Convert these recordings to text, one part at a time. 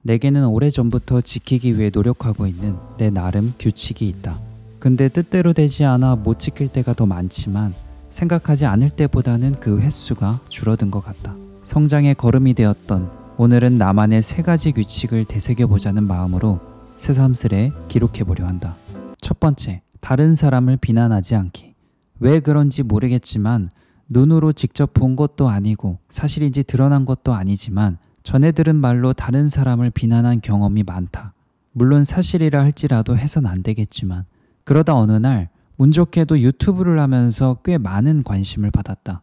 내게는 오래전부터 지키기 위해 노력하고 있는 내 나름 규칙이 있다. 근데 뜻대로 되지 않아 못 지킬 때가 더 많지만 생각하지 않을 때보다는 그 횟수가 줄어든 것 같다. 성장의 걸음이 되었던 오늘은 나만의 3가지 규칙을 되새겨보자는 마음으로 새삼스레 기록해보려 한다. 첫 번째, 다른 사람을 비난하지 않기. 왜 그런지 모르겠지만 눈으로 직접 본 것도 아니고 사실인지 드러난 것도 아니지만 전해 들은 말로 다른 사람을 비난한 경험이 많다. 물론 사실이라 할지라도 해선 안 되겠지만 그러다 어느 날 운 좋게도 유튜브를 하면서 꽤 많은 관심을 받았다.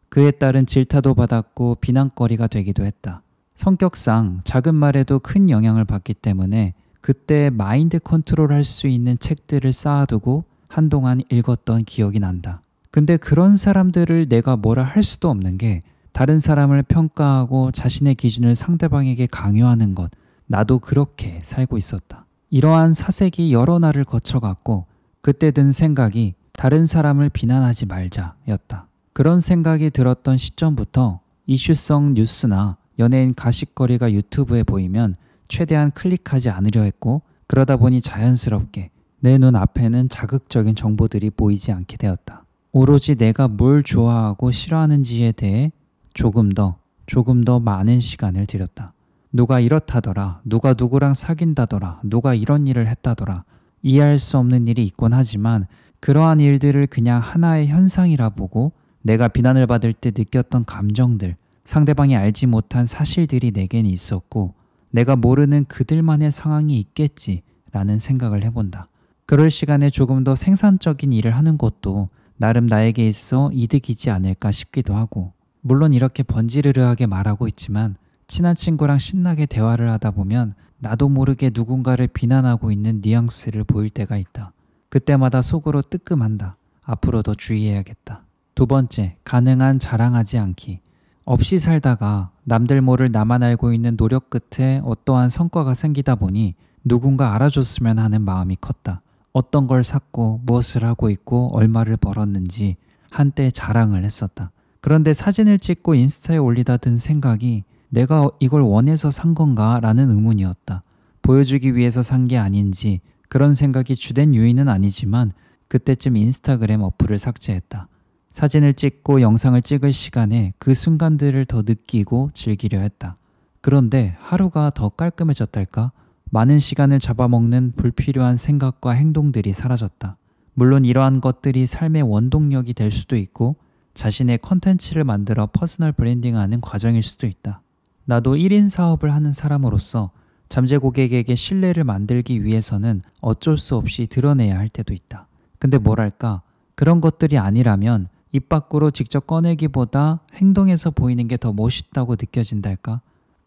그에 따른 질타도 받았고 비난거리가 되기도 했다. 성격상 작은 말에도 큰 영향을 받기 때문에 그때 마인드 컨트롤할 수 있는 책들을 쌓아두고 한동안 읽었던 기억이 난다. 근데 그런 사람들을 내가 뭐라 할 수도 없는 게 다른 사람을 평가하고 자신의 기준을 상대방에게 강요하는 것, 나도 그렇게 살고 있었다. 이러한 사색이 여러 날을 거쳐갔고 그때 든 생각이 다른 사람을 비난하지 말자였다. 그런 생각이 들었던 시점부터 이슈성 뉴스나 연예인 가십거리가 유튜브에 보이면 최대한 클릭하지 않으려 했고 그러다 보니 자연스럽게 내 눈 앞에는 자극적인 정보들이 보이지 않게 되었다. 오로지 내가 뭘 좋아하고 싫어하는지에 대해 조금 더 많은 시간을 들였다. 누가 이렇다더라, 누가 누구랑 사귄다더라, 누가 이런 일을 했다더라. 이해할 수 없는 일이 있곤 하지만 그러한 일들을 그냥 하나의 현상이라 보고 내가 비난을 받을 때 느꼈던 감정들, 상대방이 알지 못한 사실들이 내겐 있었고 내가 모르는 그들만의 상황이 있겠지라는 생각을 해본다. 그럴 시간에 조금 더 생산적인 일을 하는 것도 나름 나에게 있어 이득이지 않을까 싶기도 하고 물론 이렇게 번지르르하게 말하고 있지만 친한 친구랑 신나게 대화를 하다 보면 나도 모르게 누군가를 비난하고 있는 뉘앙스를 보일 때가 있다. 그때마다 속으로 뜨끔한다. 앞으로 더 주의해야겠다. 두 번째, 가능한 자랑하지 않기. 없이 살다가 남들 모를 나만 알고 있는 노력 끝에 어떠한 성과가 생기다 보니 누군가 알아줬으면 하는 마음이 컸다. 어떤 걸 샀고 무엇을 하고 있고 얼마를 벌었는지 한때 자랑을 했었다. 그런데 사진을 찍고 인스타에 올리다 든 생각이 내가 이걸 원해서 산 건가 라는 의문이었다. 보여주기 위해서 산 게 아닌지 그런 생각이 주된 요인은 아니지만 그때쯤 인스타그램 어플을 삭제했다. 사진을 찍고 영상을 찍을 시간에 그 순간들을 더 느끼고 즐기려 했다. 그런데 하루가 더 깔끔해졌달까? 많은 시간을 잡아먹는 불필요한 생각과 행동들이 사라졌다. 물론 이러한 것들이 삶의 원동력이 될 수도 있고 자신의 컨텐츠를 만들어 퍼스널 브랜딩하는 과정일 수도 있다. 나도 1인 사업을 하는 사람으로서 잠재 고객에게 신뢰를 만들기 위해서는 어쩔 수 없이 드러내야 할 때도 있다. 근데 뭐랄까, 그런 것들이 아니라면 입 밖으로 직접 꺼내기보다 행동에서 보이는 게 더 멋있다고 느껴진달까?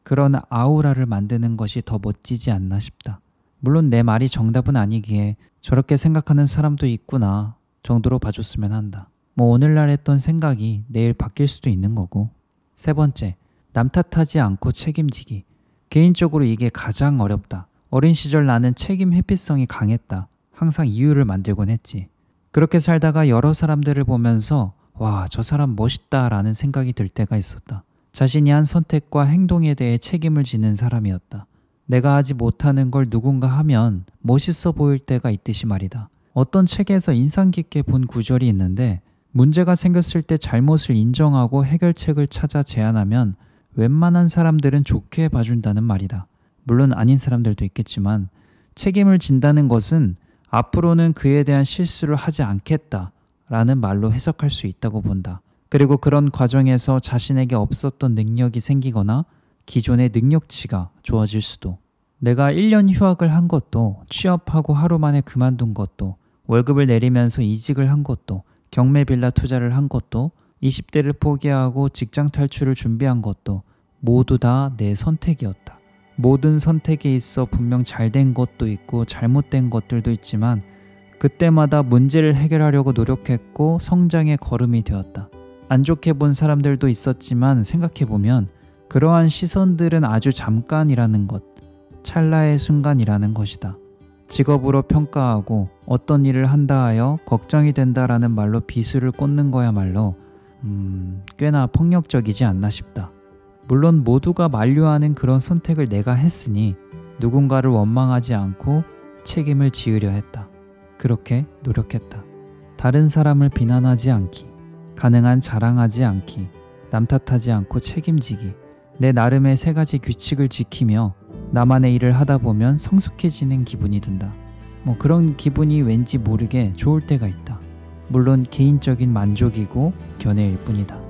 그런 아우라를 만드는 것이 더 멋지지 않나 싶다. 물론 내 말이 정답은 아니기에 저렇게 생각하는 사람도 있구나 정도로 봐줬으면 한다. 뭐 오늘날 했던 생각이 내일 바뀔 수도 있는 거고. 세 번째, 남 탓하지 않고 책임지기. 개인적으로 이게 가장 어렵다. 어린 시절 나는 책임 회피성이 강했다. 항상 이유를 만들곤 했지. 그렇게 살다가 여러 사람들을 보면서 와, 저 사람 멋있다 라는 생각이 들 때가 있었다. 자신이 한 선택과 행동에 대해 책임을 지는 사람이었다. 내가 하지 못하는 걸 누군가 하면 멋있어 보일 때가 있듯이 말이다. 어떤 책에서 인상 깊게 본 구절이 있는데 문제가 생겼을 때 잘못을 인정하고 해결책을 찾아 제안하면 웬만한 사람들은 좋게 봐준다는 말이다. 물론 아닌 사람들도 있겠지만 책임을 진다는 것은 앞으로는 그에 대한 실수를 하지 않겠다 라는 말로 해석할 수 있다고 본다. 그리고 그런 과정에서 자신에게 없었던 능력이 생기거나 기존의 능력치가 좋아질 수도. 내가 1년 휴학을 한 것도, 취업하고 하루 만에 그만둔 것도, 월급을 내리면서 이직을 한 것도, 경매 빌라 투자를 한 것도, 20대를 포기하고 직장 탈출을 준비한 것도 모두 다 내 선택이었다. 모든 선택에 있어 분명 잘된 것도 있고 잘못된 것들도 있지만 그때마다 문제를 해결하려고 노력했고 성장의 걸음이 되었다. 안 좋게 본 사람들도 있었지만 생각해보면 그러한 시선들은 아주 잠깐이라는 것, 찰나의 순간이라는 것이다. 직업으로 평가하고 어떤 일을 한다 하여 걱정이 된다라는 말로 비수를 꽂는 거야말로 꽤나 폭력적이지 않나 싶다. 물론 모두가 만류하는 그런 선택을 내가 했으니 누군가를 원망하지 않고 책임을 지으려 했다. 그렇게 노력했다. 다른 사람을 비난하지 않기, 가능한 자랑하지 않기, 남 탓하지 않고 책임지기, 내 나름의 3가지 규칙을 지키며 나만의 일을 하다 보면 성숙해지는 기분이 든다. 그런 기분이 왠지 모르게 좋을 때가 있다. 물론 개인적인 만족이고 견해일 뿐이다.